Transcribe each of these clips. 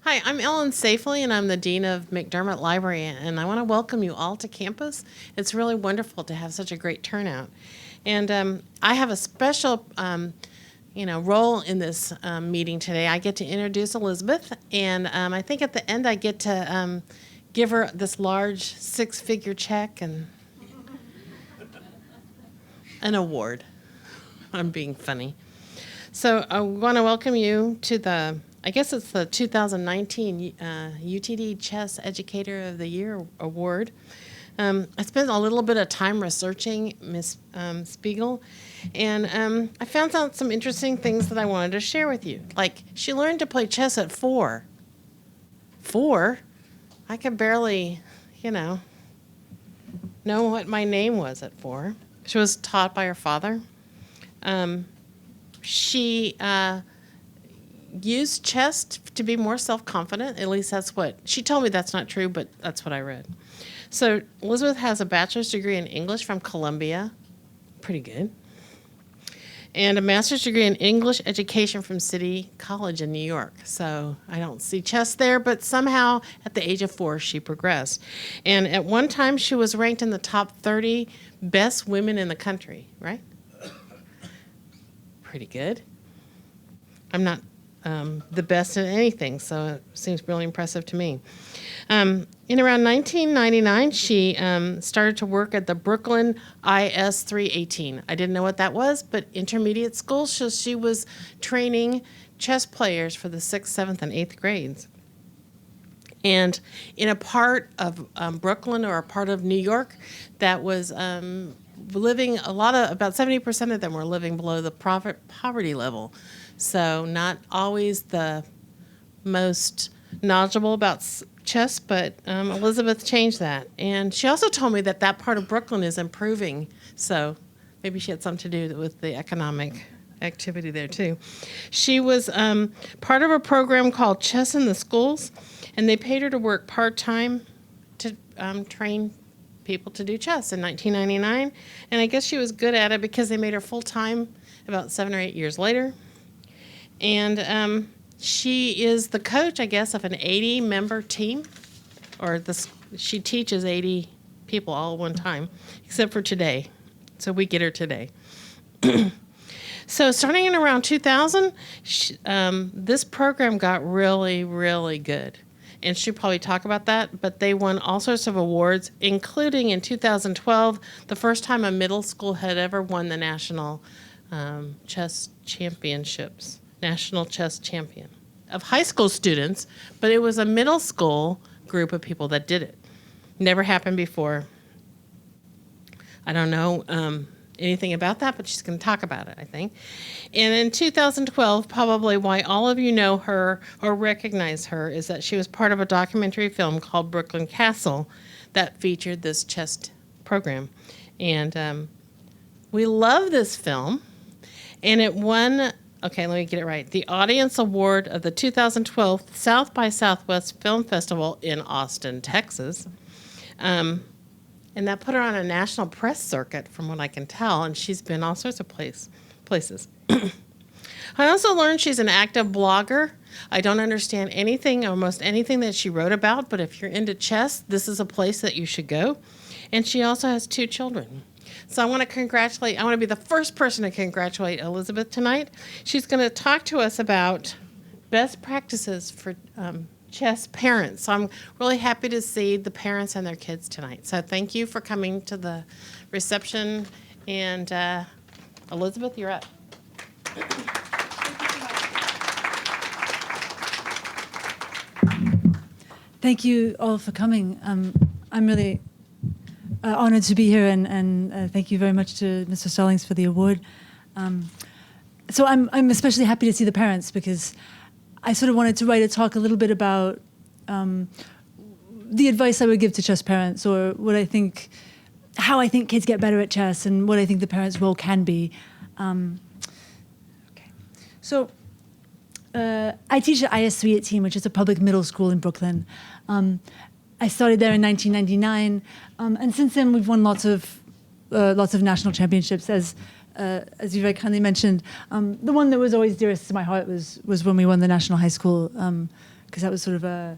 Hi, I'm Ellen Safely, and I'm the Dean of McDermott Library, and I want to welcome you all to campus. It's really wonderful to have such a great turnout. And I have a special, role in this meeting today. I get to introduce Elizabeth, and I think at the end I get to give her this large six-figure check and an award. I'm being funny. So I want to welcome you to I guess it's the 2019 UTD Chess Educator of the Year Award. I spent a little bit of time researching Miss Spiegel, and I found out some interesting things that I wanted to share with you. Like, she learned to play chess at 4. 4? I could barely, know what my name was at 4. She was taught by her father. She used chess to be more self-confident. At least that's what she told me. That's not true, but that's what I read. So Elizabeth has a bachelor's degree in English from Columbia. Pretty good. And a master's degree in English education from City College in New York. So I don't see chess there, but somehow at the age of 4, she progressed. And at one time, she was ranked in the top 30 best women in the country, right? Pretty good. I'm not the best at anything, so it seems really impressive to me. In around 1999, she started to work at the Brooklyn IS 318. I didn't know what that was, but intermediate school, so she was training chess players for the 6th, 7th, and 8th grades. And in a part of Brooklyn or a part of New York that was living, about 70% of them were living below the poverty level. So not always the most knowledgeable about chess, but Elizabeth changed that. And she also told me that part of Brooklyn is improving, so maybe she had something to do with the economic activity there too. She was part of a program called Chess in the Schools, and they paid her to work part-time to train people to do chess in 1999. And I guess she was good at it because they made her full-time about 7 or 8 years later. And she is the coach, I guess, of an 80-member team, she teaches 80 people all at one time, except for today. So we get her today. So starting in around 2000, this program got really, really good. And she'll probably talk about that, but they won all sorts of awards, including in 2012, the first time a middle school had ever won the national chess championships. National chess champion of high school students, but it was a middle school group of people that did it. Never happened before. I don't know anything about that, but she's going to talk about it, I think. And in 2012, probably why all of you know her or recognize her is that she was part of a documentary film called Brooklyn Castle that featured this chess program. And we love this film, and it won... Okay, let me get it right. The Audience Award of the 2012 South by Southwest Film Festival in Austin, Texas. And that put her on a national press circuit, from what I can tell, and she's been all sorts of places. I also learned she's an active blogger. I don't understand anything, almost anything that she wrote about, but if you're into chess, this is a place that you should go. And she also has 2 children. So I want to be the first person to congratulate Elizabeth tonight. She's going to talk to us about best practices for chess parents. So I'm really happy to see the parents and their kids tonight. So thank you for coming to the reception. And Elizabeth, you're up. Thank you all for coming. I'm really honored to be here, and thank you very much to Mr. Stallings for the award. So I'm especially happy to see the parents, because I sort of wanted to write a talk a little bit about the advice I would give to chess parents, or how I think kids get better at chess, and what I think the parents' role can be. Okay. So I teach at IS 318, which is a public middle school in Brooklyn. I started there in 1999, and since then we've won lots of national championships. As you very kindly mentioned, the one that was always dearest to my heart was when we won the national high school because that was sort of a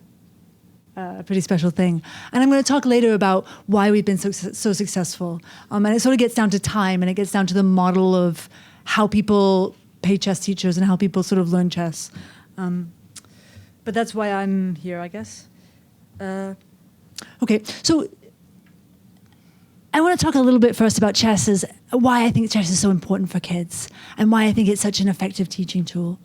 pretty special thing. And I'm going to talk later about why we've been so successful. And it sort of gets down to time, and it gets down to the model of how people pay chess teachers and how people sort of learn chess. But that's why I'm here, I guess. Okay, so I want to talk a little bit first about chess, as why I think chess is so important for kids and why I think it's such an effective teaching tool.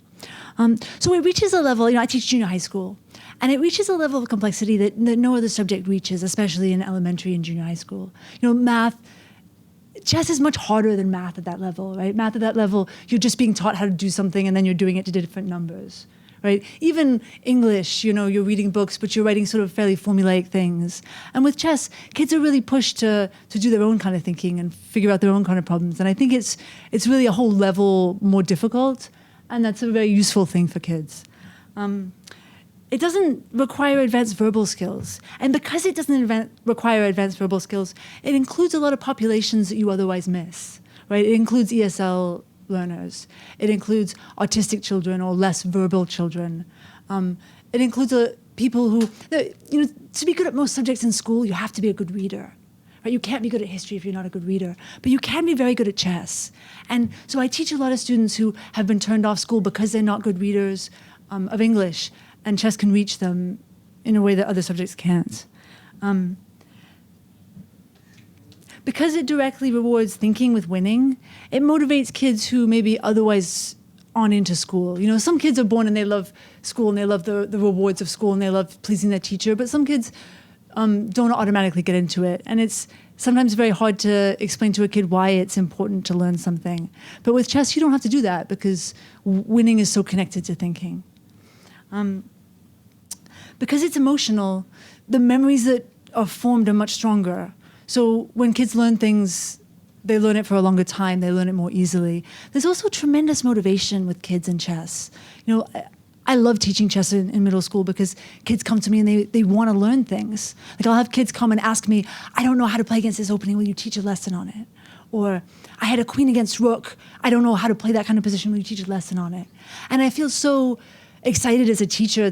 So it reaches a level, I teach junior high school, and it reaches a level of complexity that no other subject reaches, especially in elementary and junior high school. Math, chess is much harder than math at that level, right? Math at that level, you're just being taught how to do something and then you're doing it to different numbers, right? Even English, you're reading books, but you're writing sort of fairly formulaic things. And with chess, kids are really pushed to do their own kind of thinking and figure out their own kind of problems. And I think it's really a whole level more difficult, and that's a very useful thing for kids. It doesn't require advanced verbal skills. And because it doesn't require advanced verbal skills, it includes a lot of populations that you otherwise miss, right? It includes ESL learners. It includes autistic children or less verbal children. It includes people who, to be good at most subjects in school, you have to be a good reader. Right? You can't be good at history if you're not a good reader, but you can be very good at chess. And so I teach a lot of students who have been turned off school because they're not good readers of English, and chess can reach them in a way that other subjects can't. Because it directly rewards thinking with winning, it motivates kids who maybe otherwise aren't into school. Some kids are born and they love school and they love the rewards of school and they love pleasing their teacher, but some kids don't automatically get into it. And it's sometimes very hard to explain to a kid why it's important to learn something. But with chess, you don't have to do that because winning is so connected to thinking. Because it's emotional, the memories that are formed are much stronger. So when kids learn things, they learn it for a longer time, they learn it more easily. There's also tremendous motivation with kids in chess. I love teaching chess in middle school because kids come to me and they want to learn things. Like I'll have kids come and ask me, I don't know how to play against this opening, will you teach a lesson on it? Or I had a queen against rook, I don't know how to play that kind of position, will you teach a lesson on it? And I feel so excited as a teacher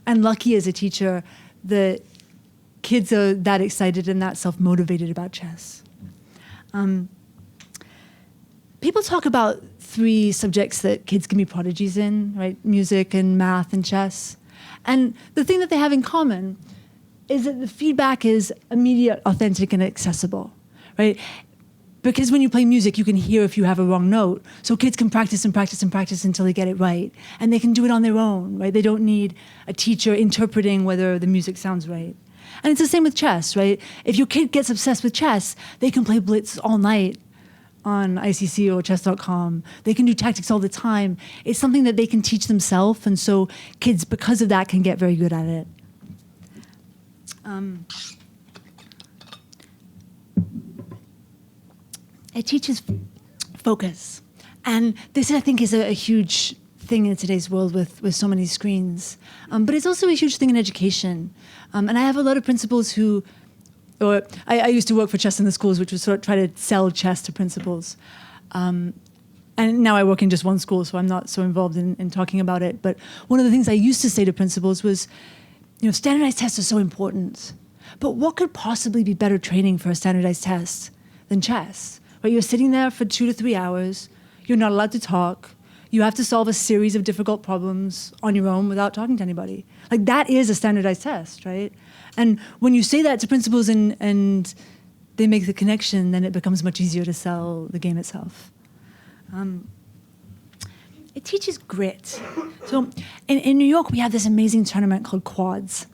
and lucky as a teacher that kids are that excited and that self-motivated about chess. People talk about 3 subjects that kids can be prodigies in, right? Music and math and chess. And the thing that they have in common is that the feedback is immediate, authentic, and accessible, right? Because when you play music, you can hear if you have a wrong note. So kids can practice and practice and practice until they get it right. And they can do it on their own, right? They don't need a teacher interpreting whether the music sounds right. And it's the same with chess, right? If your kid gets obsessed with chess, they can play blitz all night on ICC or chess.com. They can do tactics all the time. It's something that they can teach themselves, and so kids, because of that, can get very good at it. It teaches focus. And this, I think, is a huge thing in today's world with so many screens. But it's also a huge thing in education. And I have a lot of principals who, or I used to work for Chess in the Schools, which was sort of try to sell chess to principals. And now I work in just one school, so I'm not so involved in talking about it. But one of the things I used to say to principals was, standardized tests are so important. But what could possibly be better training for a standardized test than chess? Right? You're sitting there for 2 to 3 hours. You're not allowed to talk. You have to solve a series of difficult problems on your own without talking to anybody. Like, that is a standardized test, right? And when you say that to principals and they make the connection, then it becomes much easier to sell the game itself. It teaches grit. So in New York, we have this amazing tournament called Quads.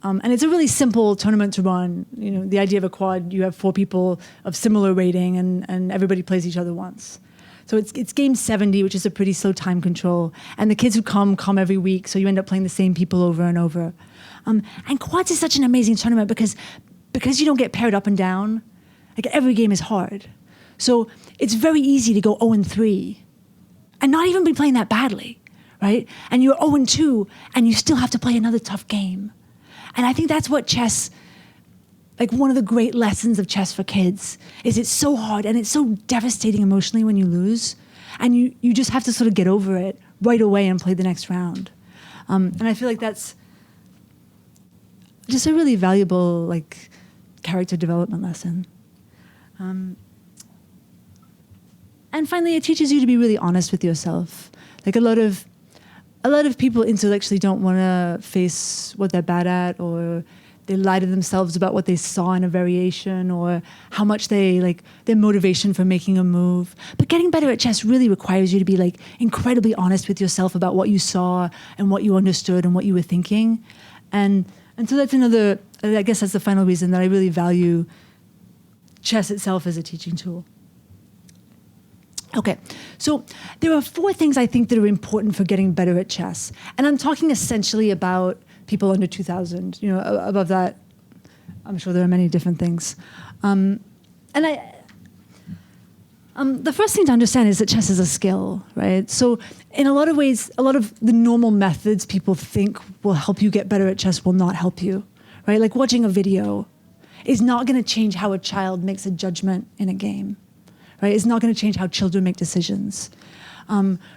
And it's a really simple tournament to run. The idea of a quad, you have 4 people of similar rating and everybody plays each other once. So it's game 70, which is a pretty slow time control. And the kids who come every week, so you end up playing the same people over and over. And Quads is such an amazing tournament because you don't get paired up and down. Like, every game is hard. So it's very easy to go 0-3 and not even be playing that badly, right? And you're 0-2 and you still have to play another tough game. And I think that's what chess, like, one of the great lessons of chess for kids is it's so hard and it's so devastating emotionally when you lose. And you just have to sort of get over it right away and play the next round. And I feel like that's just a really valuable like character development lesson. And finally, it teaches you to be really honest with yourself. Like a lot of people intellectually don't want to face what they're bad at, or they lie to themselves about what they saw in a variation, or how much their motivation for making a move. But getting better at chess really requires you to be like incredibly honest with yourself about what you saw and what you understood and what you were thinking. And so that's another, I guess that's the final reason that I really value chess itself as a teaching tool. Okay, so there are 4 things I think that are important for getting better at chess. And I'm talking essentially about people under 2,000. Above that, I'm sure there are many different things. The first thing to understand is that chess is a skill, right? So in a lot of ways, a lot of the normal methods people think will help you get better at chess will not help you, right? Like watching a video is not going to change how a child makes a judgment in a game. Right? It's not going to change how children make decisions.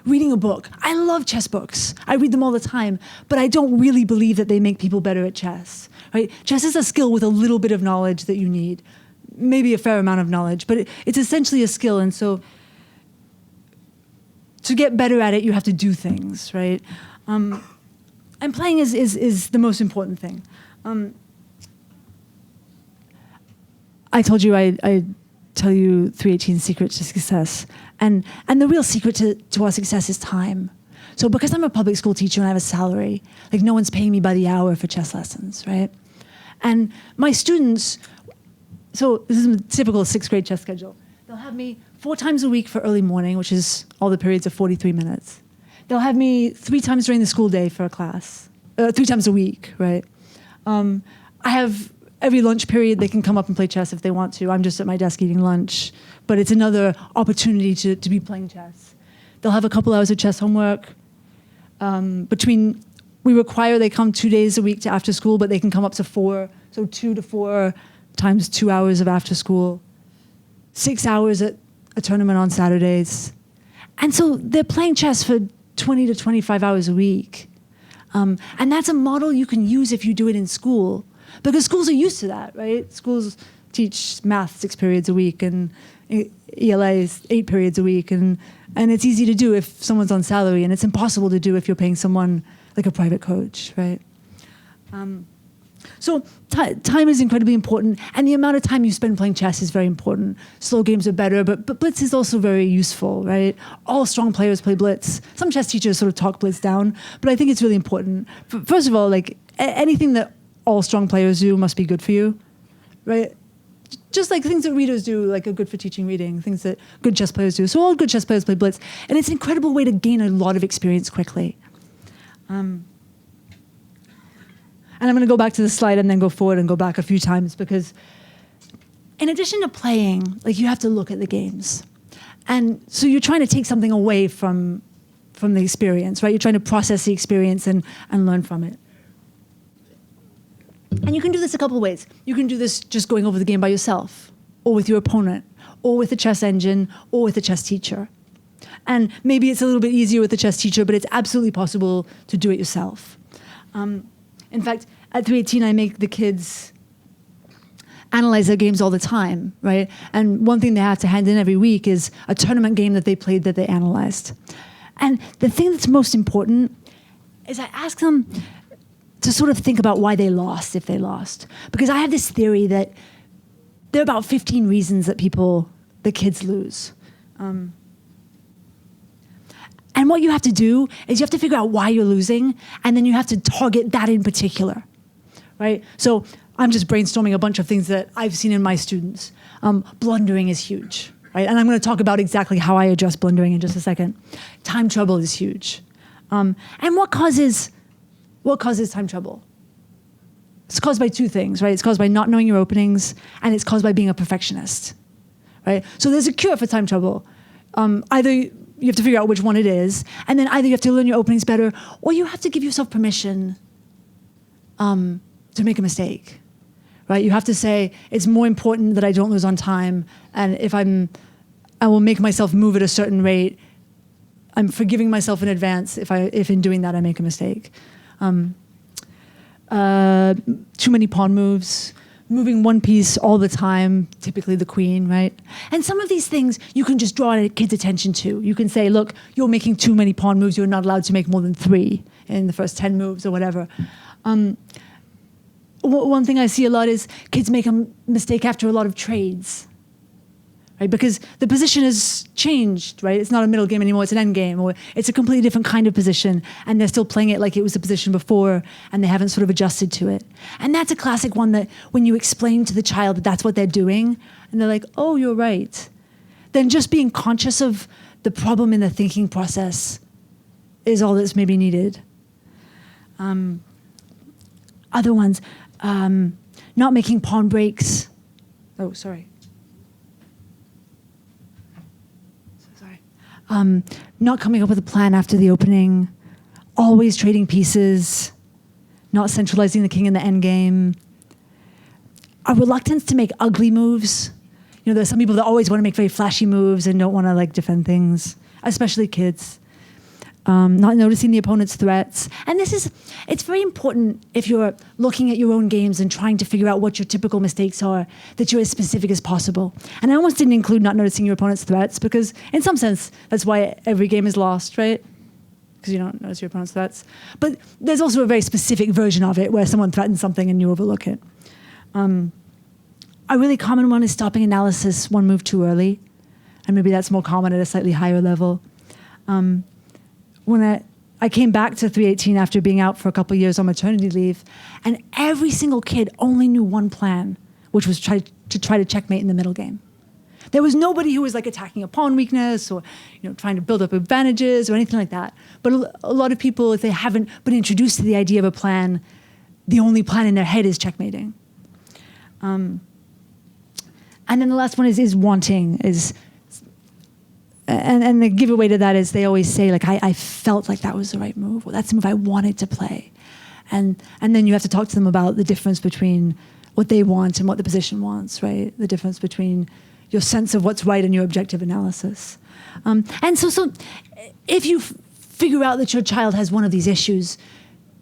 Reading a book. I love chess books. I read them all the time, but I don't really believe that they make people better at chess. Right? Chess is a skill with a little bit of knowledge that you need, maybe a fair amount of knowledge, but it's essentially a skill. And so to get better at it, you have to do things, right? And playing is the most important thing. I told you I tell you 318 secrets to success. And the real secret to our success is time. So because I'm a public school teacher and I have a salary, like no one's paying me by the hour for chess lessons, right? And my students, so this is a typical 6th grade chess schedule. They'll have me 4 times a week for early morning, which is all the periods of 43 minutes. They'll have me 3 times during the school day for a class, 3 times a week, right? I have every lunch period, they can come up and play chess if they want to. I'm just at my desk eating lunch, but it's another opportunity to be playing chess. They'll have a couple hours of chess homework. We require they come 2 days a week to after school, but they can come up to 4, so 2 to 4 times 2 hours of after school. 6 hours at a tournament on Saturdays. And so they're playing chess for 20 to 25 hours a week. And that's a model you can use if you do it in school. Because schools are used to that, right? Schools teach math 6 periods a week, and ELA is 8 periods a week, and it's easy to do if someone's on salary, and it's impossible to do if you're paying someone like a private coach, right? So time is incredibly important, and the amount of time you spend playing chess is very important. Slow games are better, but blitz is also very useful, right? All strong players play blitz. Some chess teachers sort of talk blitz down, but I think it's really important. First of all, like anything that all strong players do must be good for you, right? Just like things that readers do, like are good for teaching reading, things that good chess players do. So all good chess players play blitz, and it's an incredible way to gain a lot of experience quickly. And I'm going to go back to the slide and then go forward and go back a few times, because in addition to playing, like you have to look at the games. And so you're trying to take something away from the experience, right? You're trying to process the experience and learn from it. And you can do this a couple of ways. You can do this just going over the game by yourself, or with your opponent, or with a chess engine, or with a chess teacher. And maybe it's a little bit easier with a chess teacher, but it's absolutely possible to do it yourself. In fact, at 318, I make the kids analyze their games all the time, right? And one thing they have to hand in every week is a tournament game that they played that they analyzed. And the thing that's most important is I ask them to sort of think about why they lost, if they lost. Because I have this theory that there are about 15 reasons that the kids lose. And what you have to do is you have to figure out why you're losing, and then you have to target that in particular, right? So I'm just brainstorming a bunch of things that I've seen in my students. Blundering is huge, right? And I'm going to talk about exactly how I address blundering in just a second. Time trouble is huge. And what causes time trouble? It's caused by 2 things, right? It's caused by not knowing your openings, and it's caused by being a perfectionist, right? So there's a cure for time trouble. Either you have to figure out which one it is, and then either you have to learn your openings better, or you have to give yourself permission to make a mistake, right? You have to say, it's more important that I don't lose on time, and I will make myself move at a certain rate. I'm forgiving myself in advance if in doing that I make a mistake. too many pawn moves, moving one piece all the time, typically the queen, right? And some of these things you can just draw a kid's attention to. You can say, look, you're making too many pawn moves. You're not allowed to make more than 3 in the first 10 moves or whatever. One thing I see a lot is kids make a mistake after a lot of trades, right? Because the position has changed, right? It's not a middle game anymore, it's an end game, or it's a completely different kind of position, and they're still playing it like it was the position before, and they haven't sort of adjusted to it. And that's a classic one that when you explain to the child that that's what they're doing, and they're like, oh, you're right, then just being conscious of the problem in the thinking process is all that's maybe needed. Other ones, not making pawn breaks. Oh, sorry. Not coming up with a plan after the opening, always trading pieces, not centralizing the king in the endgame, a reluctance to make ugly moves. You know, there's some people that always want to make very flashy moves and don't want to defend things, especially kids. Not noticing the opponent's threats. And it's very important if you're looking at your own games and trying to figure out what your typical mistakes are, that you're as specific as possible. And I almost didn't include not noticing your opponent's threats because in some sense, that's why every game is lost, right? Because you don't notice your opponent's threats. But there's also a very specific version of it where someone threatens something and you overlook it. A really common one is stopping analysis one move too early. And maybe that's more common at a slightly higher level. When I came back to 318 after being out for a couple of years on maternity leave, and every single kid only knew one plan, which was try to checkmate in the middle game. There was nobody who was attacking a pawn weakness or trying to build up advantages or anything like that. But a lot of people, if they haven't been introduced to the idea of a plan, the only plan in their head is checkmating. And then the last one is wanting, and the giveaway to that is they always say, I felt like that was the right move. Well, that's the move I wanted to play. And then you have to talk to them about the difference between what they want and what the position wants, right? The difference between your sense of what's right and your objective analysis. And so if you figure out that your child has one of these issues,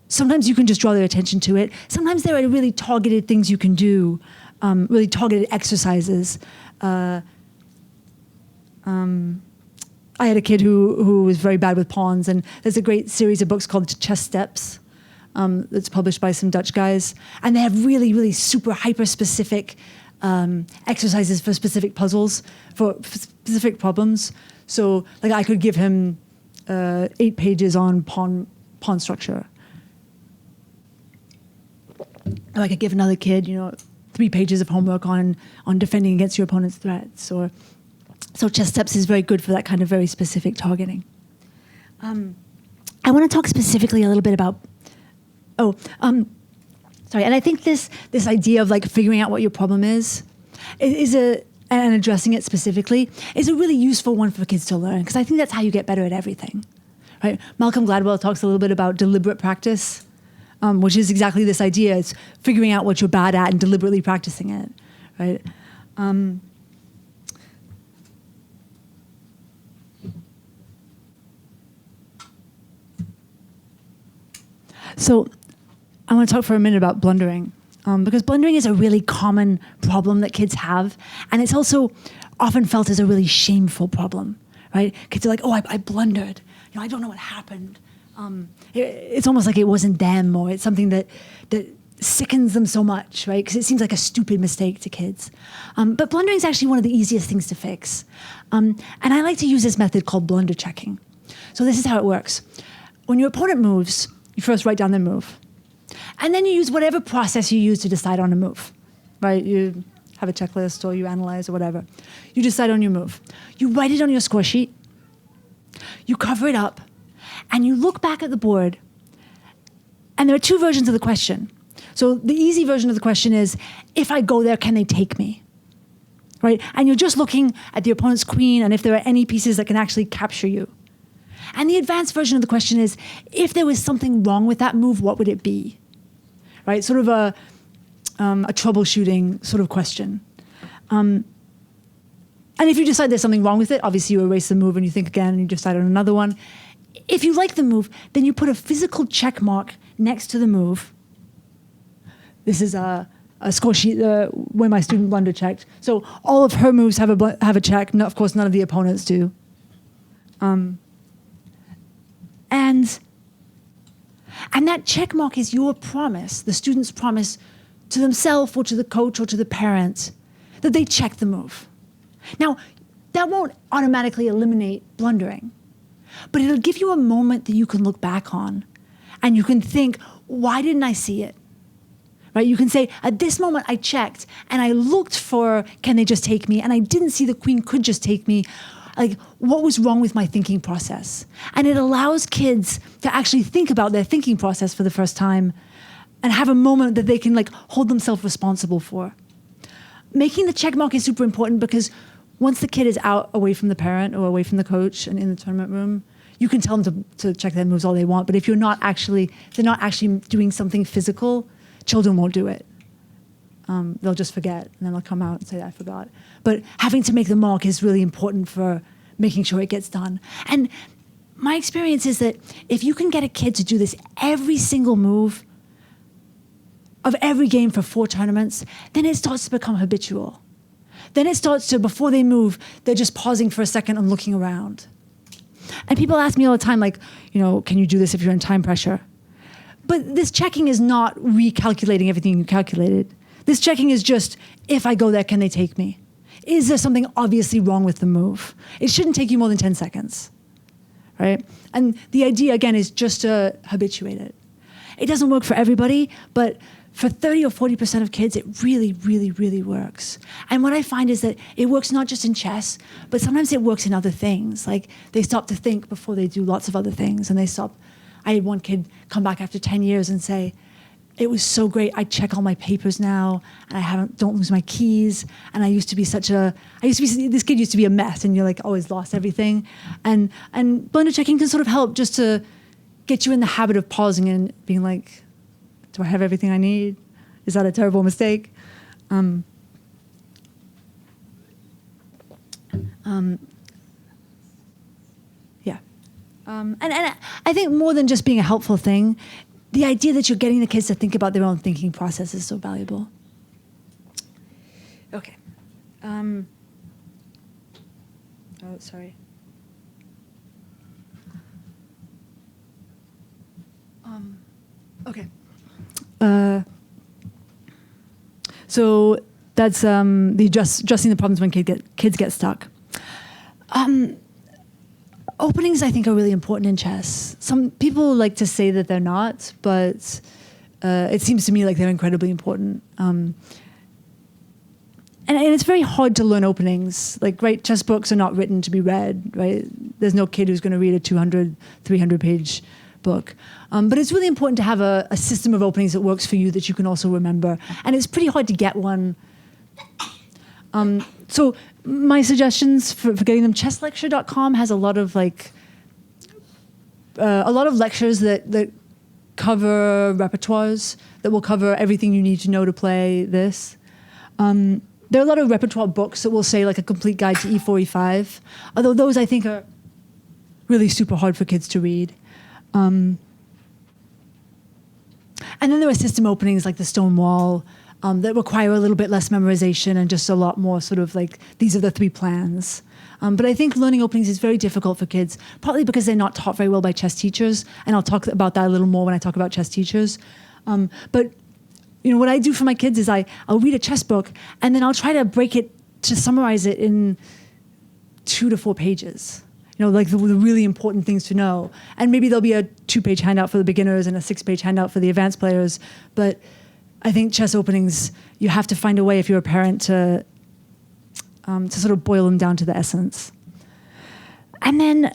sometimes you can just draw their attention to it. Sometimes there are really targeted things you can do, really targeted exercises. I had a kid who was very bad with pawns, and there's a great series of books called Chess Steps that's published by some Dutch guys, and they have really, really super hyper-specific exercises for specific puzzles, for specific problems. So, I could give him 8 pages on pawn structure. Or I could give another kid, 3 pages of homework on defending against your opponent's threats, or so Chess Steps is very good for that kind of very specific targeting. I want to talk specifically a little bit about, and I think this idea of figuring out what your problem is and addressing it specifically is a really useful one for kids to learn, because I think that's how you get better at everything, right? Malcolm Gladwell talks a little bit about deliberate practice, which is exactly this idea. It's figuring out what you're bad at and deliberately practicing it, right? So I want to talk for a minute about blundering, because blundering is a really common problem that kids have, and it's also often felt as a really shameful problem, right? Kids are like, oh, I blundered. I don't know what happened. It's almost like it wasn't them, or it's something that sickens them so much, right? Because it seems like a stupid mistake to kids. But blundering is actually one of the easiest things to fix. And I like to use this method called blunder checking. So this is how it works. When your opponent moves, you first write down their move. And then you use whatever process you use to decide on a move, right? You have a checklist or you analyze or whatever. You decide on your move. You write it on your score sheet. You cover it up. And you look back at the board. And there are 2 versions of the question. So the easy version of the question is, if I go there, can they take me? Right? And you're just looking at the opponent's queen and if there are any pieces that can actually capture you. And the advanced version of the question is, if there was something wrong with that move, what would it be? Right? Sort of a troubleshooting sort of question. And if you decide there's something wrong with it, obviously you erase the move and you think again and you decide on another one. If you like the move, then you put a physical check mark next to the move, this is a score sheet where my student blunder checked. So all of her moves have a check. No, of course, none of the opponents do. And that check mark is your promise, the student's promise to themselves or to the coach or to the parents, that they check the move. Now, that won't automatically eliminate blundering, but it'll give you a moment that you can look back on and you can think, why didn't I see it? Right? You can say, at this moment I checked and I looked for, can they just take me? And I didn't see the queen could just take me. Like, what was wrong with my thinking process? And it allows kids to actually think about their thinking process for the first time and have a moment that they can like hold themselves responsible for. Making the check mark is super important because once the kid is out away from the parent or away from the coach and in the tournament room, you can tell them to check their moves all they want, but if they're not actually doing something physical, children won't do it. They'll just forget, and then they'll come out and say, I forgot. But having to make the mark is really important for making sure it gets done. And my experience is that if you can get a kid to do this every single move of every game for 4 tournaments, then it starts to become habitual. Then it starts to, before they move, they're just pausing for a second and looking around. And people ask me all the time, like, can you do this if you're in time pressure? But this checking is not recalculating everything you calculated. This checking is just, if I go there, can they take me? Is there something obviously wrong with the move? It shouldn't take you more than 10 seconds, right? And the idea, again, is just to habituate it. It doesn't work for everybody, but for 30 or 40% of kids, it really, really, really works. And what I find is that it works not just in chess, but sometimes it works in other things. Like, they stop to think before they do lots of other things, and they stop. I had one kid come back after 10 years and say, it was so great. I check all my papers now, and I don't lose my keys. And this kid used to be a mess, and you're like always lost everything. And blunder checking can sort of help just to get you in the habit of pausing and being like, do I have everything I need? Is that a terrible mistake? Yeah. And I think more than just being a helpful thing, the idea that you're getting the kids to think about their own thinking process is so valuable. Okay. Sorry. Okay. So that's the addressing the problems when kids get stuck. Openings, I think, are really important in chess. Some people like to say that they're not, but it seems to me like they're incredibly important. And it's very hard to learn openings. Like, right, chess books are not written to be read, right? There's no kid who's going to read a 200, 300-page book. But it's really important to have a system of openings that works for you that you can also remember. And it's pretty hard to get one. So my suggestions for getting them, chesslecture.com has a lot of lectures that cover repertoires, that will cover everything you need to know to play this. There are a lot of repertoire books that will say like a complete guide to E4, E5, although those I think are really super hard for kids to read. And then there are system openings like the Stone Wall that require a little bit less memorization and just a lot more sort of like, these are the 3 plans. But I think learning openings is very difficult for kids, partly because they're not taught very well by chess teachers, and I'll talk about that a little more when I talk about chess teachers. But what I do for my kids is I'll read a chess book, and then I'll try to break it, to summarize it in 2 to 4 pages. Like the really important things to know. And maybe there'll be a 2-page handout for the beginners and a 6-page handout for the advanced players. But I think chess openings, you have to find a way, if you're a parent, to sort of boil them down to the essence. And then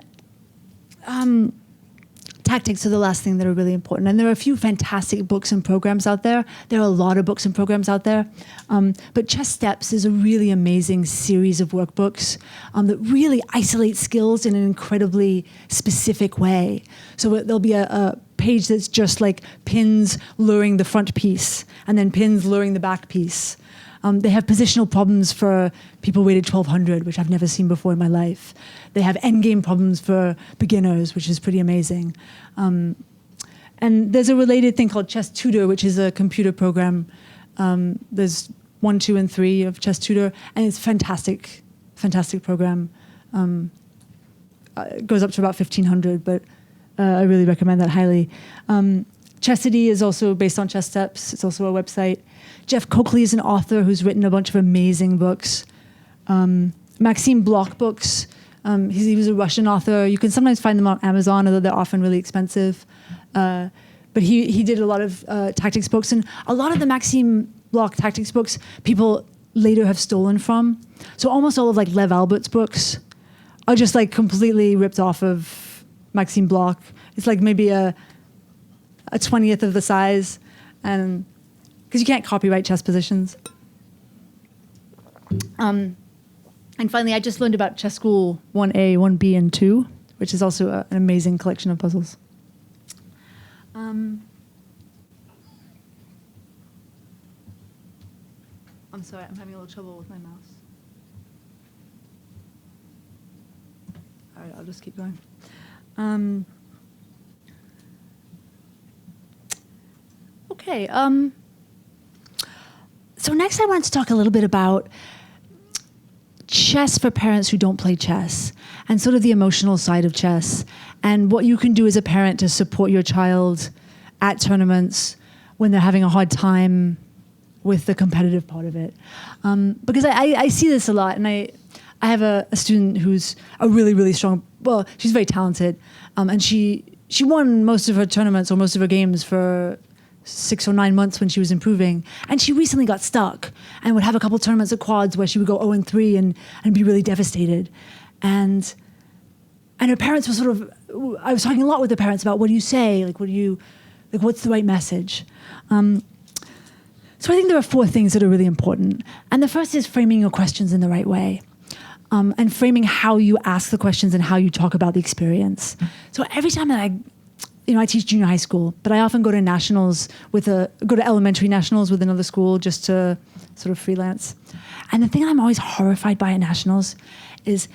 tactics are the last thing that are really important. And there are a few fantastic books and programs out there. There are a lot of books and programs out there. But Chess Steps is a really amazing series of workbooks that really isolate skills in an incredibly specific way. So there'll be a page that's just like pins luring the front piece and then pins luring the back piece. They have positional problems for people rated 1200, which I've never seen before in my life. They have endgame problems for beginners, which is pretty amazing. And And there's a related thing called Chess Tutor, which is a computer program. There's 1, 2, and 3 of Chess Tutor, and it's fantastic, fantastic program. It goes up to about 1,500, but I really recommend that highly. Chessity is also based on chess steps. It's also a website. Jeff Coakley is an author who's written a bunch of amazing books. Maxime Bloch books. He was a Russian author. You can sometimes find them on Amazon, although they're often really expensive. But he did a lot of tactics books, and a lot of the Maxime Bloch tactics books people later have stolen from. So almost all of like Lev Albert's books are just like completely ripped off of Maxime Bloch. It's like maybe a 20th of the size, and because you can't copyright chess positions. And finally, I just learned about Chess School 1A, 1B, and 2, which is also an amazing collection of puzzles. I'm sorry, I'm having a little trouble with my mouse. All right, I'll just keep going. Okay. So next I wanted to talk a little bit about chess for parents who don't play chess, and sort of the emotional side of chess, and what you can do as a parent to support your child at tournaments when they're having a hard time with the competitive part of it. Because I see this a lot, and I have a student who's a really, really strong, well, she's very talented, and she won most of her tournaments or most of her games for 6 or 9 months when she was improving, and she recently got stuck and would have a couple tournaments at quads where she would go 0-3 and be really devastated. And her parents were sort of, I was talking a lot with the parents about what do you say, what's the right message? So I think there are 4 things that are really important. And the first is framing your questions in the right way. And framing how you ask the questions and how you talk about the experience. So every time that I teach junior high school, but I often go to nationals go to elementary nationals with another school just to sort of freelance. And the thing I'm always horrified by at nationals is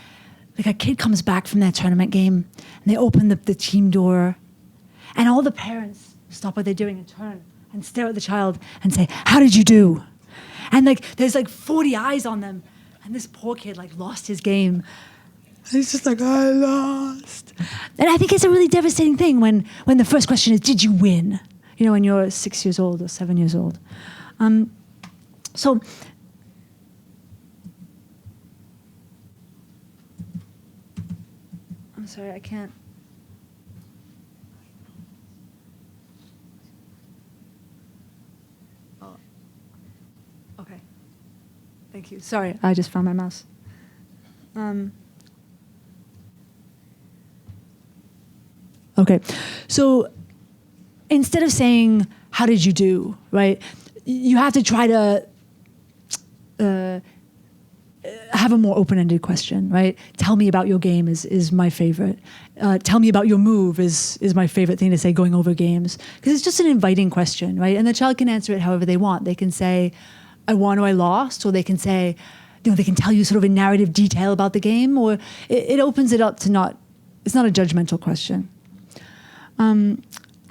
like a kid comes back from their tournament game and they open the team door and all the parents stop what they're doing and turn and stare at the child and say, "How did you do?" And like there's like 40 eyes on them, and this poor kid like lost his game. And he's just like, "I lost." And I think it's a really devastating thing when the first question is, "Did you win?" When you're 6 years old or 7 years old. So I'm sorry, I can't. Oh, okay. Thank you. Sorry, I just found my mouse. Okay, so instead of saying, "How did you do?" right, you have to try to have a more open-ended question, right? Tell me about your game is my favorite. Tell me about your move is my favorite thing to say going over games, because it's just an inviting question, right? And the child can answer it however they want. They can say, "I won" or "I lost," or they can say, they can tell you sort of in narrative detail about the game, or it opens it up to it's not a judgmental question.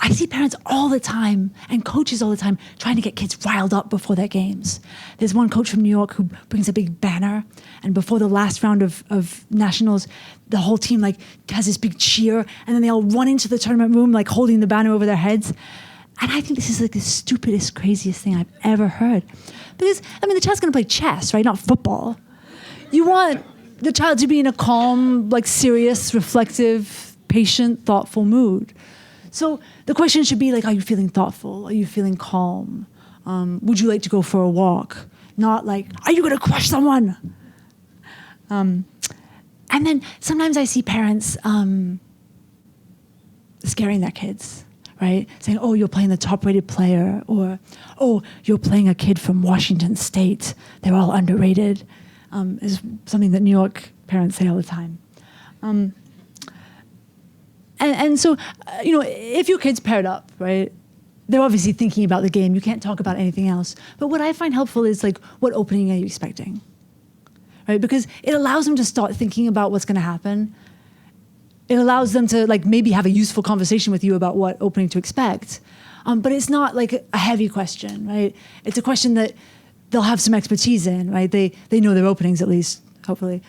I see parents all the time and coaches all the time trying to get kids riled up before their games. There's one coach from New York who brings a big banner, and before the last round of nationals, the whole team has this big cheer, and then they all run into the tournament room holding the banner over their heads. And I think this is the stupidest, craziest thing I've ever heard. Because, the child's gonna play chess, right? Not football. You want the child to be in a calm, serious, reflective, patient, thoughtful mood. So the question should be are you feeling thoughtful? Are you feeling calm? Would you like to go for a walk? Not are you gonna crush someone? And then sometimes I see parents scaring their kids, right? Saying, "Oh, you're playing the top-rated player," or, "Oh, you're playing a kid from Washington State. They're all underrated," is something that New York parents say all the time. And so, if your kid's paired up, right, they're obviously thinking about the game. You can't talk about anything else. But what I find helpful is what opening are you expecting, right? Because it allows them to start thinking about what's going to happen. it allows them to like maybe have a useful conversation with you about what opening to expect. But it's not like a heavy question, right? It's a question that they'll have some expertise in, right? They know their openings at least, hopefully.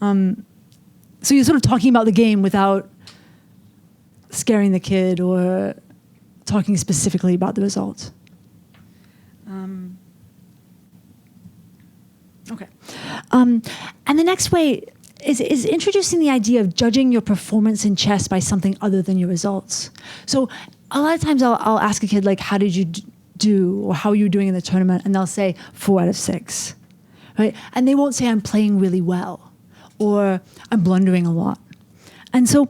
So you're sort of talking about the game without scaring the kid or talking specifically about the result. Okay. And the next way is introducing the idea of judging your performance in chess by something other than your results. So a lot of times I'll ask a kid, like, how did you do, or how are you doing in the tournament? And they'll say 4 out of 6, right? And they won't say I'm playing really well or I'm blundering a lot. And so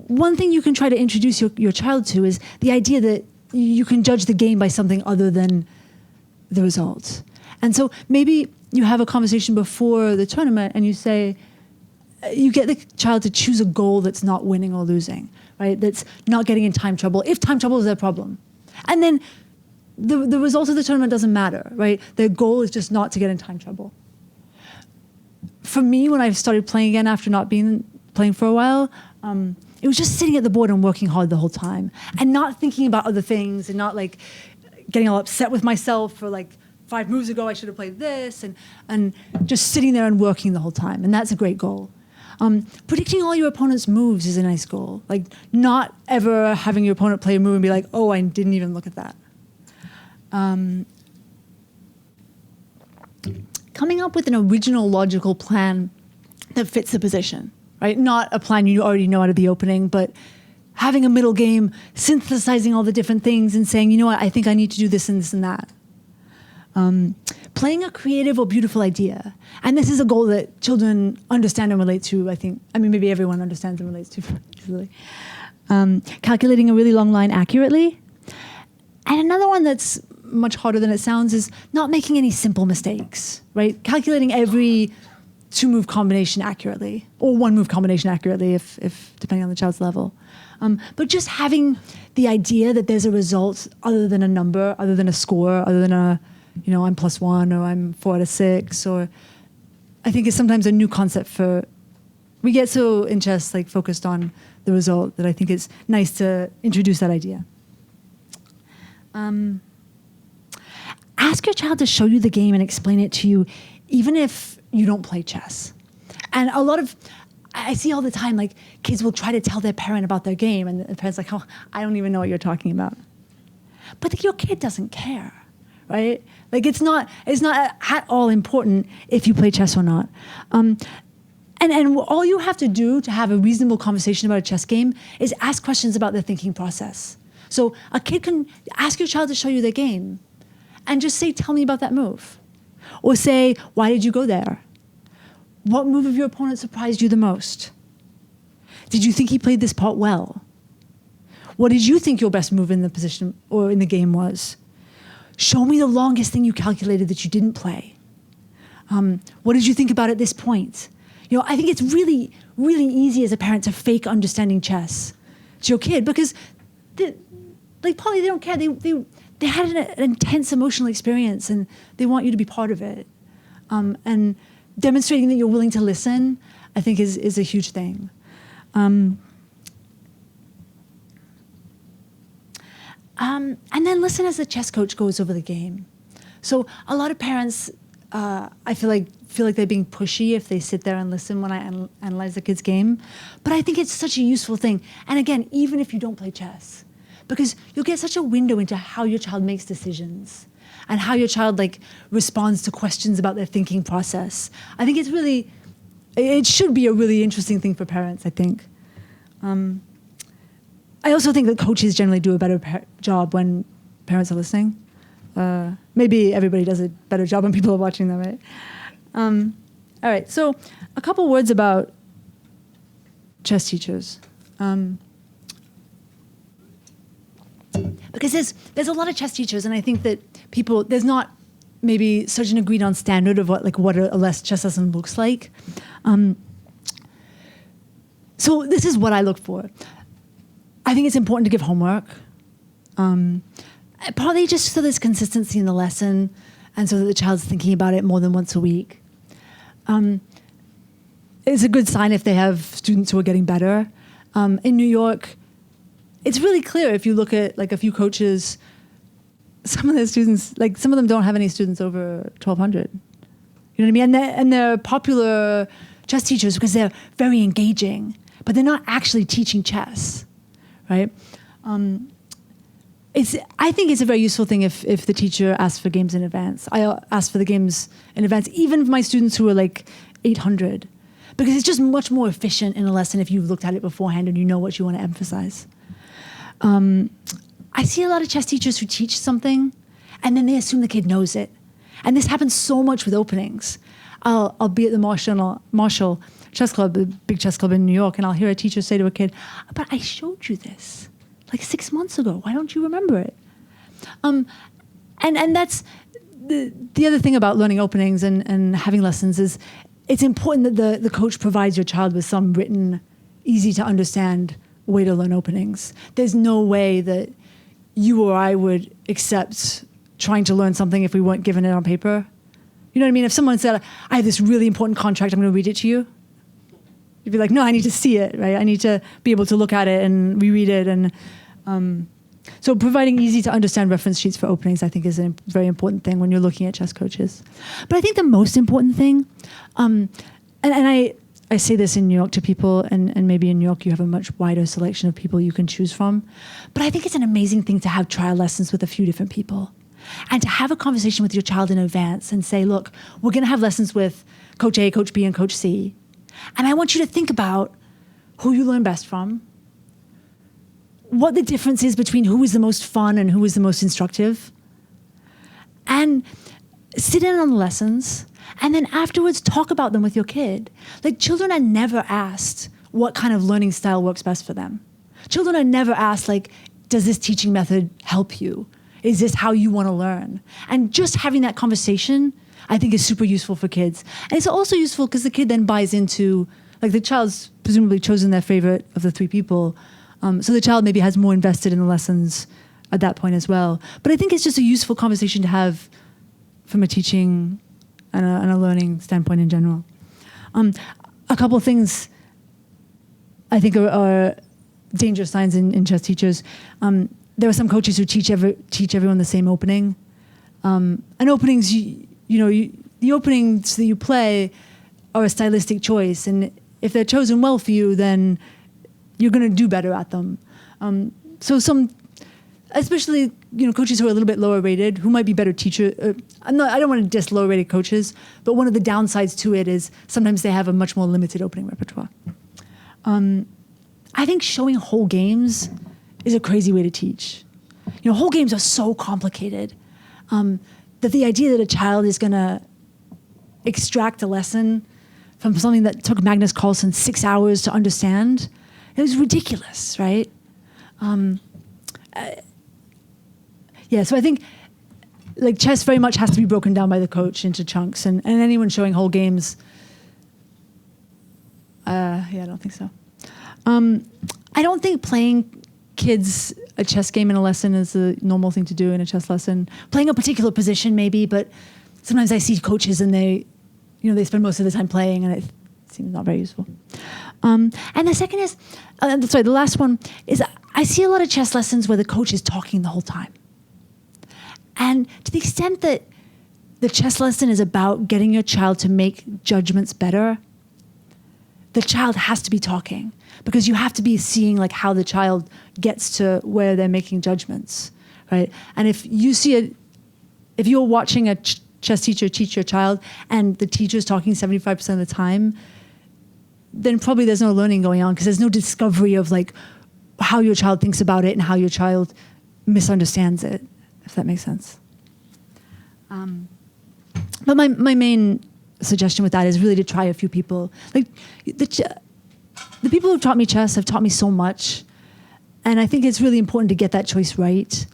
one thing you can try to introduce your child to is the idea that you can judge the game by something other than the results. And so maybe you have a conversation before the tournament and you say, you get the child to choose a goal that's not winning or losing, right? That's not getting in time trouble, if time trouble is their problem. And then the result of the tournament doesn't matter, right? Their goal is just not to get in time trouble. For me, when I started playing again after not being playing for a while, it was just sitting at the board and working hard the whole time and not thinking about other things and not like getting all upset with myself for like 5 moves ago I should have played this, and just sitting there and working the whole time. And that's a great goal. Predicting all your opponent's moves is a nice goal. Like not ever having your opponent play a move and be like, oh, I didn't even look at that. Coming up with an original logical plan that fits the position, right? Not a plan you already know out of the opening, but having a middle game, synthesizing all the different things and saying, you know what, I think I need to do this and this and that. Playing a creative or beautiful idea. And this is a goal that children understand and relate to, I think. I mean, maybe everyone understands and relates to easily. Calculating a really long line accurately. And another one that's much harder than it sounds is not making any simple mistakes, right? Calculating every 2-move combination accurately, or 1-move combination accurately, if depending on the child's level. But just having the idea that there's a result other than a number, other than a score, other than a, you know, I'm +1 or I'm 4 out of 6, or I think is sometimes a new concept for, we get so in chess like focused on the result that I think it's nice to introduce that idea. Ask your child to show you the game and explain it to you, even if you don't play chess. And I see all the time, like kids will try to tell their parent about their game and the parent's like, oh, I don't even know what you're talking about. But your kid doesn't care, right? Like it's not at all important if you play chess or not. And all you have to do to have a reasonable conversation about a chess game is ask questions about their thinking process. So a kid can ask your child to show you their game and just say, tell me about that move. Or say, why did you go there? What move of your opponent surprised you the most? Did you think he played this part well? What did you think your best move in the position or in the game was? Show me the longest thing you calculated that you didn't play. What did you think about at this point? You know, I think it's really, really easy as a parent to fake understanding chess to your kid because, like Polly, they don't care. They had an intense emotional experience and they want you to be part of it. And demonstrating that you're willing to listen, I think is a huge thing. And then listen as the chess coach goes over the game. So a lot of parents, I feel like they're being pushy if they sit there and listen when I analyze the kid's game. But I think it's such a useful thing. And again, even if you don't play chess, because you'll get such a window into how your child makes decisions and how your child like responds to questions about their thinking process. I think it should be a really interesting thing for parents, I think. I also think that coaches generally do a better job when parents are listening. Maybe everybody does a better job when people are watching them, right? All right, so a couple words about chess teachers. Because there's a lot of chess teachers, and I think that there's not maybe such an agreed on standard of what a less chess lesson looks like. So this is what I look for. I think it's important to give homework, probably just so there's consistency in the lesson and so that the child's thinking about it more than once a week. it's a good sign if they have students who are getting better. In New York, it's really clear if you look at like a few coaches, some of their students, like some of them don't have any students over 1,200. You know what I mean? And they're popular chess teachers because they're very engaging, but they're not actually teaching chess, right? I think it's a very useful thing if the teacher asks for games in advance. I ask for the games in advance, even for my students who are like 800, because it's just much more efficient in a lesson if you've looked at it beforehand and you know what you want to emphasize. I see a lot of chess teachers who teach something and then they assume the kid knows it. And this happens so much with openings. I'll be at the Marshall Chess Club, the big chess club in New York, and I'll hear a teacher say to a kid, but I showed you this like 6 months ago. Why don't you remember it? And that's the other thing about learning openings and having lessons is it's important that the coach provides your child with some written, easy to understand way to learn openings. There's no way that you or I would accept trying to learn something if we weren't given it on paper. You know what I mean? If someone said, I have this really important contract, I'm going to read it to you. You'd be like, no, I need to see it, right? I need to be able to look at it and reread it. And so providing easy to understand reference sheets for openings, I think, is a very important thing when you're looking at chess coaches. But I think the most important thing, and I say this in New York to people, and maybe in New York you have a much wider selection of people you can choose from, but I think it's an amazing thing to have trial lessons with a few different people and to have a conversation with your child in advance and say, look, we're going to have lessons with Coach A, Coach B, and Coach C. And I want you to think about who you learn best from, what the difference is between who is the most fun and who is the most instructive, and sit in on the lessons, and then afterwards talk about them with your kid. Like, children are never asked what kind of learning style works best for them. Children are never asked, like, does this teaching method help you? Is this how you want to learn? And just having that conversation, I think, is super useful for kids. And it's also useful because the kid then buys into, like, the child's presumably chosen their favorite of the three people. So the child maybe has more invested in the lessons at that point as well. But I think it's just a useful conversation to have from a teaching and a learning standpoint in general. A couple of things I think are danger signs in chess teachers. There are some coaches who teach everyone the same opening. And openings, the openings that you play are a stylistic choice. And if they're chosen well for you, then you're going to do better at them. So some, especially coaches who are a little bit lower rated, who might be better teachers. I don't want to diss lower rated coaches, but one of the downsides to it is sometimes they have a much more limited opening repertoire. I think showing whole games is a crazy way to teach. Whole games are so complicated that the idea that a child is going to extract a lesson from something that took Magnus Carlsen 6 hours to understand, it was ridiculous, right? So I think like chess very much has to be broken down by the coach into chunks, and anyone showing whole games, I don't think so. I don't think playing kids a chess game in a lesson is a normal thing to do in a chess lesson. Playing a particular position maybe, but sometimes I see coaches and they spend most of the time playing, and it seems not very useful. And the second is, the last one is I see a lot of chess lessons where the coach is talking the whole time. And to the extent that the chess lesson is about getting your child to make judgments better, the child has to be talking, because you have to be seeing like how the child gets to where they're making judgments, right? And if you're watching a chess teacher teach your child and the teacher's talking 75% of the time, then probably there's no learning going on, because there's no discovery of like how your child thinks about it and how your child misunderstands it, if that makes sense. But my main suggestion with that is really to try a few people. Like the people who've taught me chess have taught me so much, and I think it's really important to get that choice right.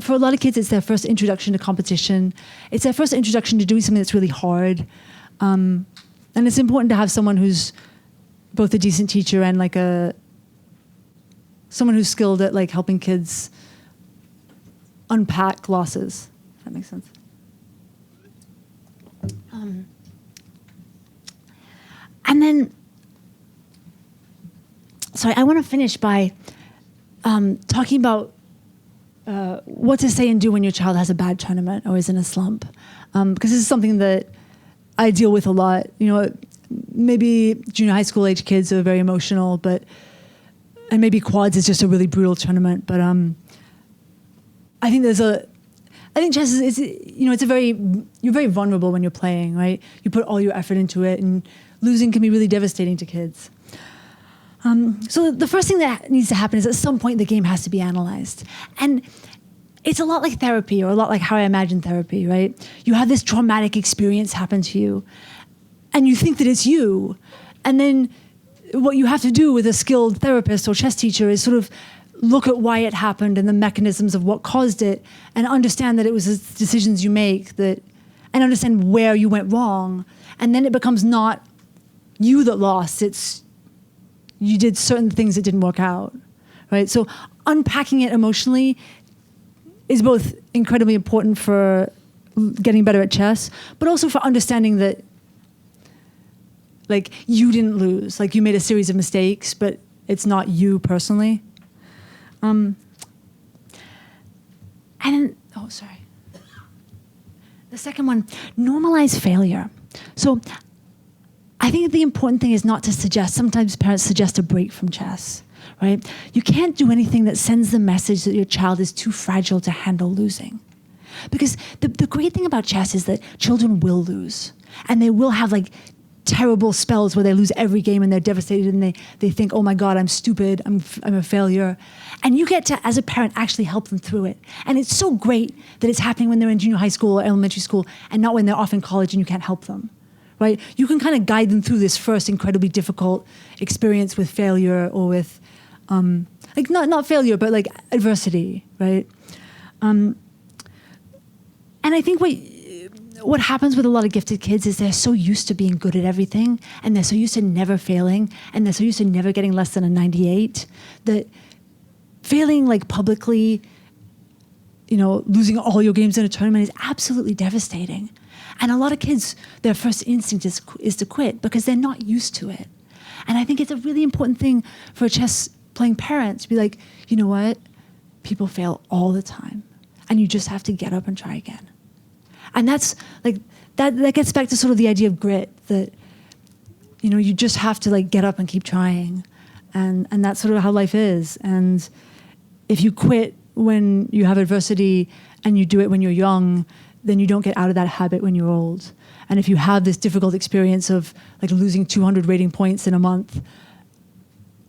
For a lot of kids, it's their first introduction to competition. It's their first introduction to doing something that's really hard. And it's important to have someone who's both a decent teacher and like someone who's skilled at like helping kids unpack losses. If that makes sense. And then I want to finish by talking about what to say and do when your child has a bad tournament or is in a slump, because this is something that I deal with a lot. You know, maybe junior high school age kids are very emotional, and maybe quads is just a really brutal tournament. But I think chess is it's you're very vulnerable when you're playing, right? You put all your effort into it, and losing can be really devastating to kids. So the first thing that needs to happen is at some point the game has to be analyzed. And it's a lot like therapy, or a lot like how I imagine therapy, right? You have this traumatic experience happen to you, and you think that it's you. And then what you have to do with a skilled therapist or chess teacher is sort of look at why it happened and the mechanisms of what caused it, and understand that it was the decisions you make and understand where you went wrong. And then it becomes not you that lost, it's you did certain things that didn't work out, right? So unpacking it emotionally is both incredibly important for getting better at chess, but also for understanding that, like, you didn't lose. Like, you made a series of mistakes, but it's not you personally. The second one, normalize failure. So I think the important thing is not to suggest, sometimes parents suggest a break from chess, right? You can't do anything that sends the message that your child is too fragile to handle losing. Because the great thing about chess is that children will lose. And they will have like terrible spells where they lose every game and they're devastated and they think, oh my God, I'm stupid, I'm a failure. And you get to, as a parent, actually help them through it. And it's so great that it's happening when they're in junior high school or elementary school and not when they're off in college and you can't help them. Right? You can kind of guide them through this first incredibly difficult experience with failure or with, like not failure, but like adversity, right? And I think what happens with a lot of gifted kids is they're so used to being good at everything, and they're so used to never failing, and they're so used to never getting less than a 98, that failing like publicly, losing all your games in a tournament is absolutely devastating. And a lot of kids, their first instinct is to quit because they're not used to it. And I think it's a really important thing for a chess playing parent to be like, you know what? People fail all the time. And you just have to get up and try again. And that's like, that gets back to sort of the idea of grit, that, you just have to like get up and keep trying. And that's sort of how life is. And if you quit when you have adversity and you do it when you're young, then you don't get out of that habit when you're old. And if you have this difficult experience of like losing 200 rating points in a month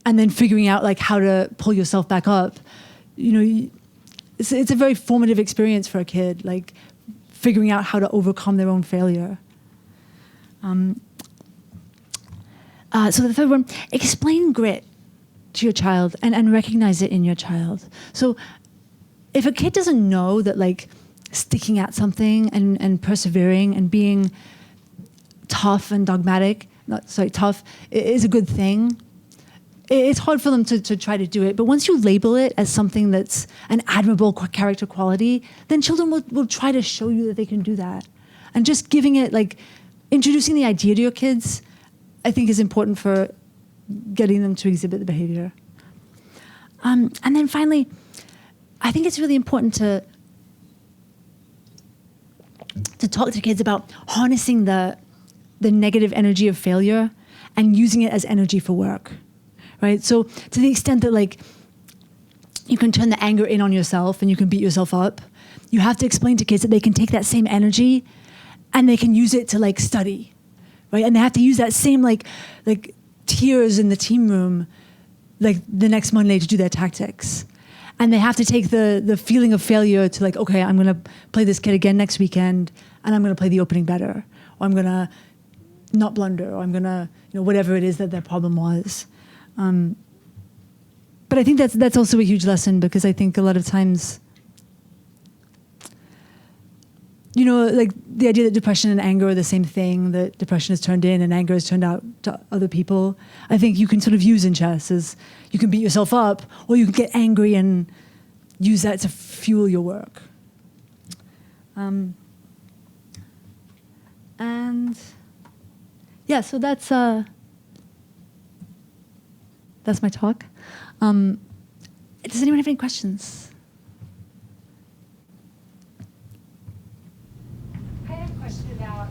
and then figuring out like how to pull yourself back up, it's a very formative experience for a kid, like figuring out how to overcome their own failure. So the third one, explain grit to your child and recognize it in your child. So if a kid doesn't know that like sticking at something and persevering and being tough and dogmatic, tough, is a good thing, it's hard for them to try to do it. But once you label it as something that's an admirable character quality, then children will try to show you that they can do that. And just giving it, like, introducing the idea to your kids, I think is important for getting them to exhibit the behavior. And then finally, I think it's really important to talk to kids about harnessing the negative energy of failure and using it as energy for work, right? So to the extent that like you can turn the anger in on yourself and you can beat yourself up, you have to explain to kids that they can take that same energy and they can use it to like study, right? And they have to use that same like tears in the team room like the next Monday to do their tactics. And they have to take the feeling of failure to like, okay, I'm going to play this kid again next weekend, and I'm going to play the opening better, or I'm going to not blunder, or I'm going to, whatever it is that their problem was. But I think that's also a huge lesson, because I think a lot of times, like the idea that depression and anger are the same thing, that depression is turned in and anger is turned out to other people, I think you can sort of use in chess as you can beat yourself up, or you can get angry and use that to fuel your work. And yeah, so that's that's my talk. Does anyone have any questions? I had a question about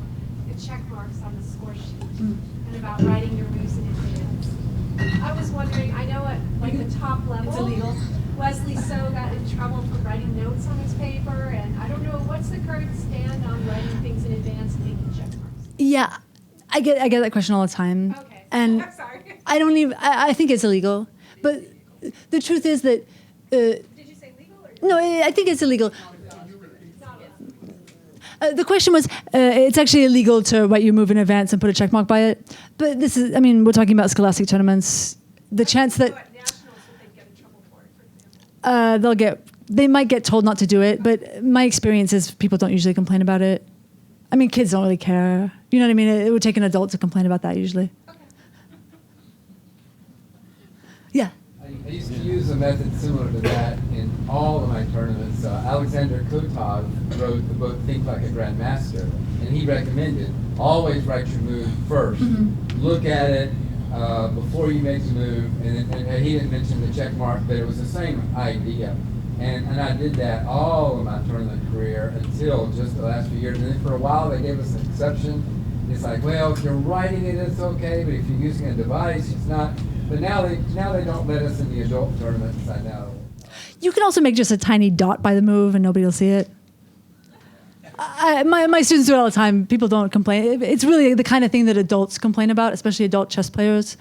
the check marks on the score sheet and about writing your moves in advance. I was wondering, I know at like the top level, It's illegal. Wesley So got in trouble for writing notes on his paper, and I don't know, what's the current stand on writing things in advance and making check marks? Yeah, I get that question all the time. Okay, And I'm sorry. I think it's illegal. But the truth is that, Did you say legal or? no, I think it's illegal. Not The question was, it's actually illegal to write your move in advance and put a check mark by it. But this is, I mean, we're talking about scholastic tournaments. The chance that What nationals would they get in trouble for it, for example? they might get told not to do it, but my experience is people don't usually complain about it. I mean, kids don't really care. You know what I mean? It would take an adult to complain about that usually. Okay. Yeah. I used to use a method similar to that in all of my tournaments. Alexander Kotov wrote the book Think Like a Grandmaster, and he recommended always write your move first. Look at it before you make the move, and he didn't mention the check mark, but it was the same idea. And I did that all of my tournament career until just the last few years. And then for a while they gave us an exception. It's like, well, if you're writing it, it's okay, but if you're using a device, it's not. But now they don't let us in the adult tournaments, I know. You can also make just a tiny dot by the move and nobody will see it. My students do it all the time. People don't complain. It's really the kind of thing that adults complain about, especially adult chess players,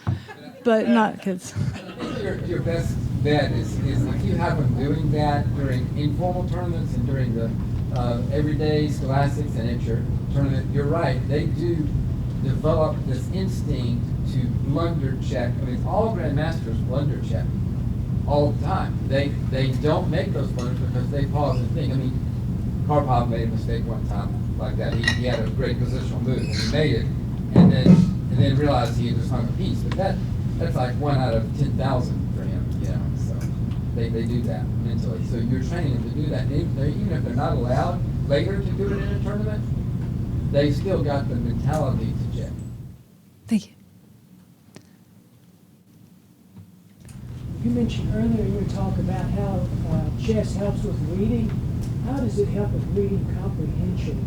but not kids. I think your best bet is if you have them doing that during informal tournaments and during the everyday scholastics and at your tournament, you're right. They do develop this instinct to blunder check. I mean, all grandmasters blunder check all the time. They don't make those blunders because they pause and think. I mean, Karpov made a mistake one time like that. He had a great positional move and he made it, and then realized he just hung a piece. But that's like 1 out of 10,000 for him, you know. So they do that mentally. So you're training them to do that. Even if they're not allowed later to do it in a tournament, they've still got the mentality to check. Thank you. You mentioned earlier in your talk about how chess helps with reading. How does it help with reading comprehension?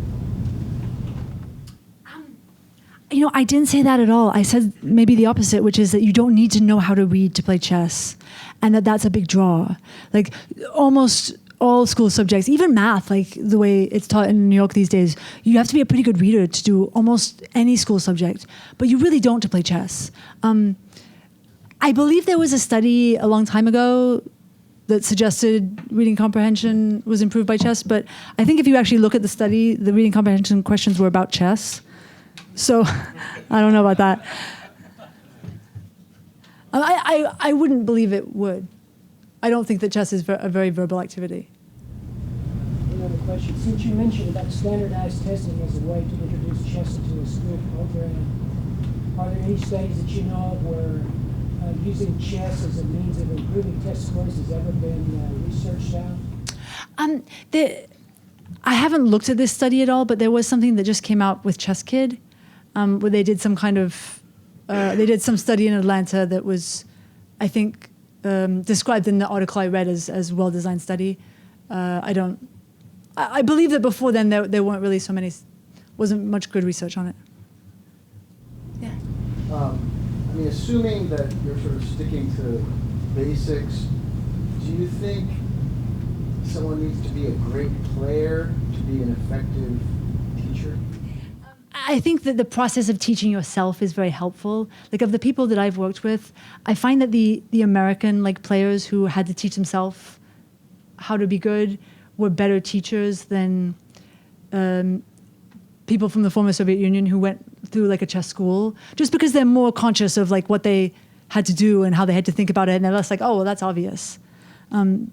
You know, I didn't say that at all. I said maybe the opposite, which is that you don't need to know how to read to play chess, and that's a big draw. Like almost all school subjects, even math, like the way it's taught in New York these days, you have to be a pretty good reader to do almost any school subject, but you really don't to play chess. I believe there was a study a long time ago that suggested reading comprehension was improved by chess, but I think if you actually look at the study, the reading comprehension questions were about chess. So I don't know about that. I wouldn't believe it would. I don't think that chess is a very verbal activity. Another question. Since you mentioned about standardized testing as a way to introduce chess into a school program, are there any studies that you know of where using chess as a means of improving test scores has ever been researched out? I haven't looked at this study at all, but there was something that just came out with Chess Kid, where they did some kind of, they did some study in Atlanta that was, I think, described in the article I read as well-designed study. I believe that before then there weren't really wasn't much good research on it. Yeah. I mean, assuming that you're sort of sticking to basics, do you think someone needs to be a great player to be an effective teacher? I think that the process of teaching yourself is very helpful. Like of the people that I've worked with, I find that the American players who had to teach themselves how to be good were better teachers than people from the former Soviet Union who went through a chess school, just because they're more conscious of what they had to do and how they had to think about it, and they're less like, oh, well, that's obvious.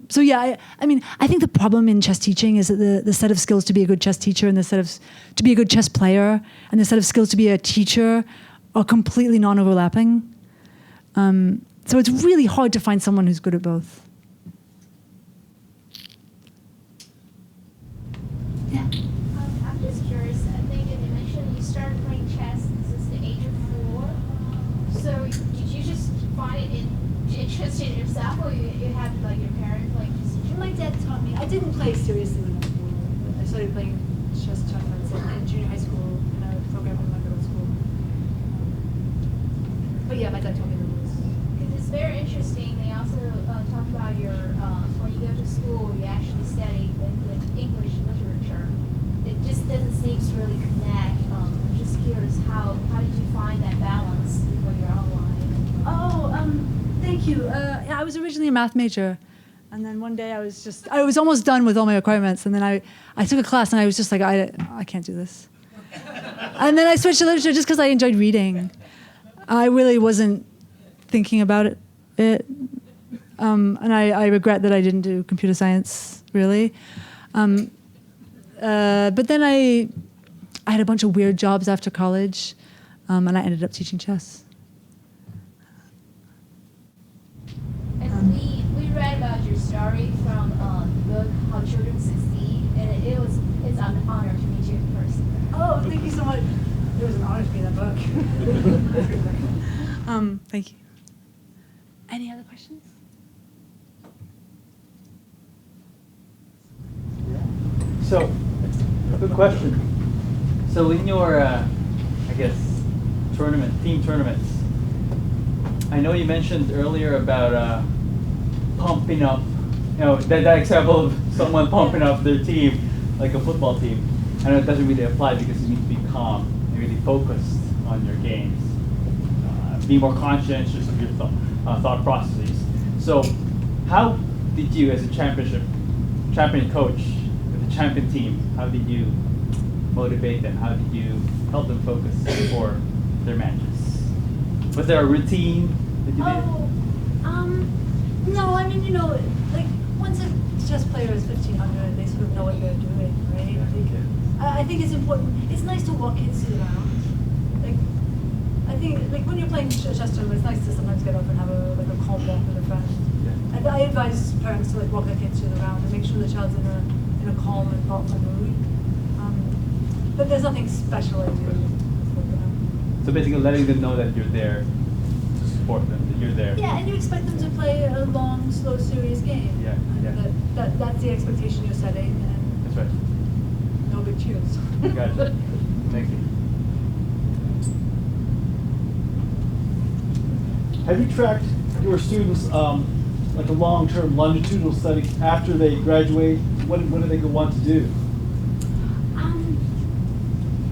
So yeah, I mean, I think the problem in chess teaching is that the set of skills to be a good chess teacher and the set of to be a good chess player and the set of skills to be a teacher are completely non-overlapping. So it's really hard to find someone who's good at both. Yeah. I'm just curious. I think you mentioned you started playing chess since the age of 4. So did you just find it interested yourself, or you have like your parents like just? My dad taught me. I didn't play seriously when I was little. I started playing chess tournaments in junior high school in a program in my middle school. But yeah, my dad taught me the rules. Because it's very interesting. They also talk about your when you go to school, you actually study English literature. It just doesn't seem to really connect. I'm just curious, how did you find that balance for your own life? Oh, thank you. Yeah, I was originally a math major. And then one day I was almost done with all my requirements. And then I took a class and I was just like, I can't do this. And then I switched to literature just because I enjoyed reading. I really wasn't thinking about it. And I regret that I didn't do computer science, really. But then I had a bunch of weird jobs after college, and I ended up teaching chess. And we read about your story from the book How Children Succeed, and it's an honor to meet you in person. Oh, thank you so much. It was an honor to be in that book. Thank you. Any other questions? So, good question. So in your, team tournaments, I know you mentioned earlier about pumping up, that example of someone pumping up their team, like a football team. I know it doesn't really apply because you need to be calm and really focused on your games. Be more conscientious of your thought processes. So how did you, as a champion coach with a champion team, how did you motivate them? How did you help them focus for their matches? Was there a routine that you did? No, I mean, like once a chess player is 1500, they sort of know what they're doing, right? I think it's important. It's nice to walk kids through the round. I think when you're playing chess tournament, it's nice to sometimes get up and have a calm walk with a friend. Yeah. I advise parents to walk their kids through the round and make sure the child's in a calm and thoughtful mood. But there's nothing special I do. So basically letting them know that you're there to support them, that you're there. Yeah, and you expect them to play a long, slow, serious game. Yeah, yeah. That's the expectation you're setting, and that's right. No big cheers. Gotcha. Thank you. Have you tracked your students like a long-term longitudinal study after they graduate? What do they want to do?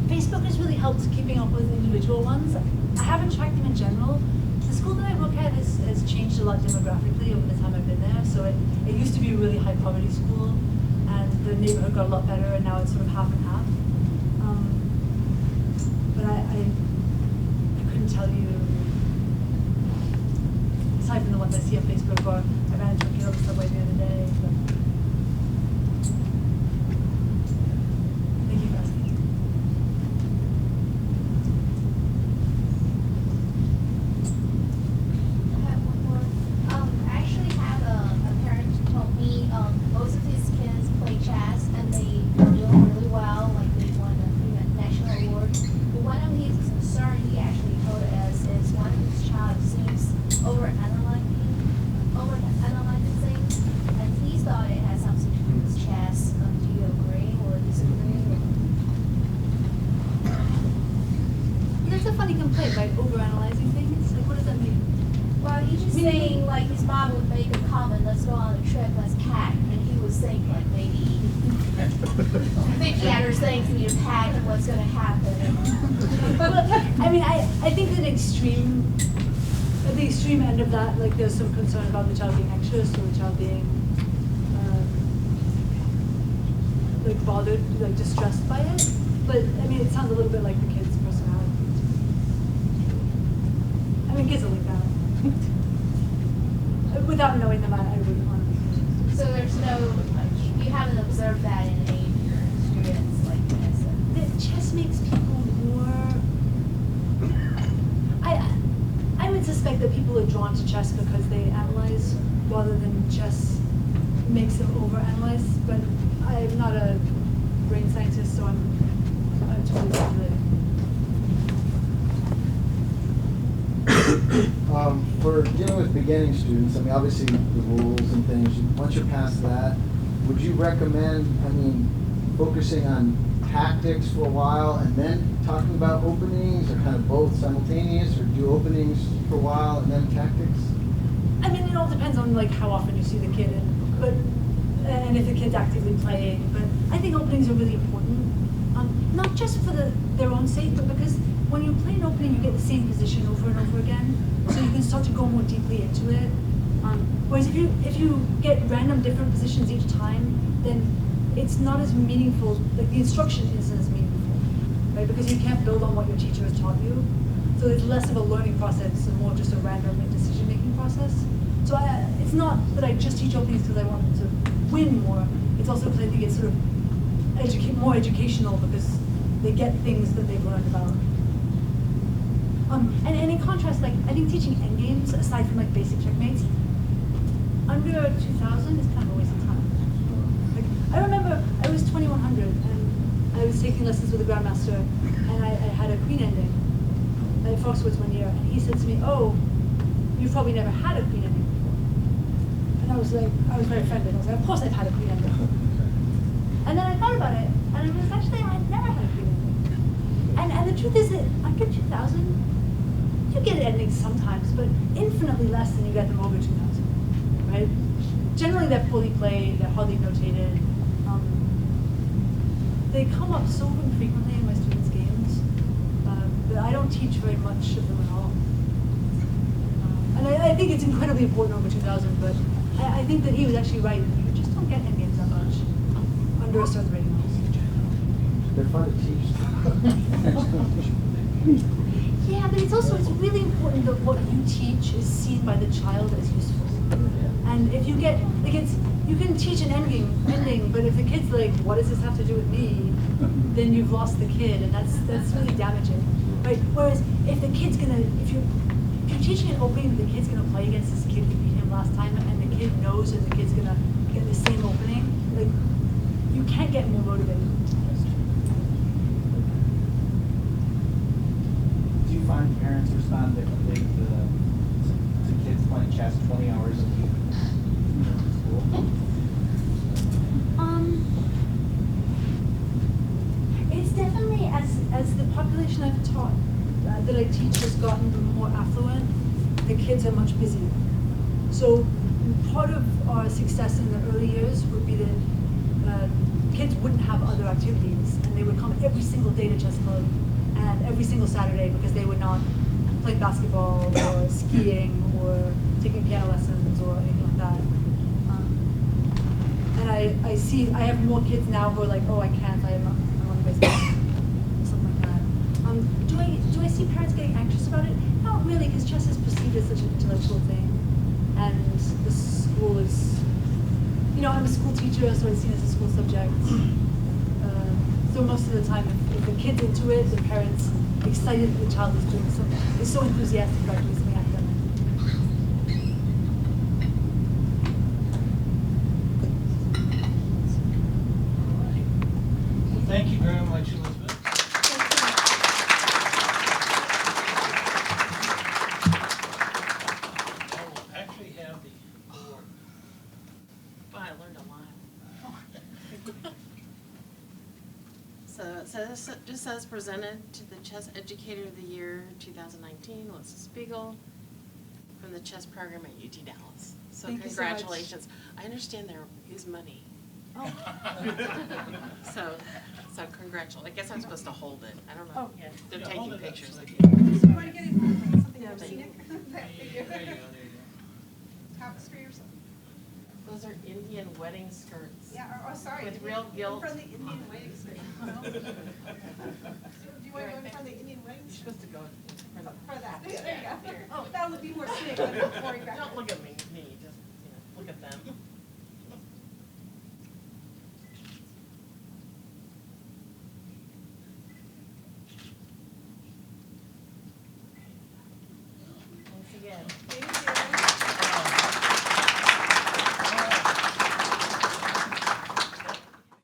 Facebook has really helped keeping up with individual ones. I haven't tracked them in general. The school that I work at has changed a lot demographically over the time I've been there. So it used to be a really high poverty school, and the neighborhood got a lot better, and now it's sort of half and half. But I couldn't tell you, aside from the ones I see on Facebook, or I ran into a kid on the subway the other day. But thank you for asking. I have one more. I actually have a parent who told me most of his kids play chess and they do really well, like they won a national award. But one of his concerns he actually told us is one of his child seems overanalyzing things, and he thought it had something to do with chess. Do you agree or disagree? That's a funny complaint, right? Overanalyzing things? Like, what does that mean? Well, he's just saying like his mom would make a comment, let's go on a trip, let's pack, and he was saying like maybe 50 other things need to pack and what's going to happen. Well, I mean, I think that at the extreme end of that, like there's some concern about the child being anxious or the child being like bothered, like distressed by it. But I mean, it sounds a little bit like the kid's personality. I mean, kids are like that. Without knowing them, I wouldn't want to. So there's no, like, you haven't observed that in any of your students like this? That chess makes people more. I would suspect that people are drawn to chess because they analyze rather than chess makes them overanalyze. But I'm not a brain scientist, so I'm totally speculating. for dealing with beginning students, I mean, obviously the rules and things, once you're past that, would you recommend, I mean, focusing on tactics for a while and then talking about openings, or kind of both simultaneous, or do openings for a while and then tactics? I mean, it all depends on like how often you see the kid, and if the kid's actively playing. But I think openings are really important, not just for their own sake, but because when you play an opening, you get the same position over and over again, so you can start to go more deeply into it. Whereas if you get random different positions each time, then it's not as meaningful. Like the instruction isn't as meaningful, right? Because you can't build on what your teacher has taught you. So it's less of a learning process and more just a random decision-making process. So it's not that I just teach openings because I want them to win more. It's also because I think it's sort of more educational because they get things that they've learned about. And in contrast, like I think teaching endgames, aside from like basic checkmates, under 2000 is kind of a waste of time. Like I remember I was 2100 and I was taking lessons with a grandmaster, and I had a queen ending at Foxwoods one year, and he said to me, "Oh, you've probably never had a queen ending before." And I was very offended. I was like, "Of course I've had a queen ending." And then I thought about it, and it was actually I'd never had a queen ending. And the truth is that under 2000, you get endings sometimes, but infinitely less than you get them over 2000, right? Generally, they're poorly played, they're hardly notated. They come up so infrequently in my students' games that I don't teach very much of them at all. And I think it's incredibly important over 2000, but I think that he was actually right. You just don't get endgames that much under a certain rating. They're fun to teach. Yeah, but it's really important that what you teach is seen by the child as useful. And if you get, like you can teach an ending, but if the kid's like, what does this have to do with me? Then you've lost the kid, and that's really damaging, right? Whereas if the kid's if you're teaching an opening, the kid's gonna play against this kid who beat him last time, and the kid knows that the kid's gonna get the same opening, like you can't get more motivated. Do you find parents respond differently to kids playing chess 20 hours a week in school? It's definitely as the population I've taught that I teach has gotten more affluent, the kids are much busier. So part of our success in the early years would be that kids wouldn't have other activities, and they would come every single day to chess club and every single Saturday because they would not play basketball or skiing or taking piano lessons or anything like that. And I have more kids now who are like, oh, I can't, I'm on baseball, something like that. Do I see parents getting anxious about it? Not really, because chess is perceived as such an intellectual thing, and the school is, I'm a school teacher, so it's seen as a school subject. So most of the time, if the kid's into it, the parents excited that the child is doing something, is so enthusiastic about doing something academic. Well, thank you very much, Elizabeth. I will actually have the award. Wow, I learned a lot. So this just says presented to the Chess Educator of the Year 2019, Melissa Spiegel, from the chess program at UT Dallas. So Thank you so much. congratulations. I understand there is money. Oh. So congratulations. I guess I'm supposed to hold it. I don't know. Oh. They're Yeah, taking hold it up pictures so of they you. can- So you want to get it something Yeah, more thank scenic? That figure. There you go, there you go. Tapestry or something? Those are Indian wedding skirts. Yeah, oh, sorry. With real gilt. From the Indian wedding skirt. Do you want to go in front of the Indian wedding You're skirt? supposed to go in front of For that, there you go. Here. Oh, that would be more scenic than the choreography. Don't look at me, just, look at them.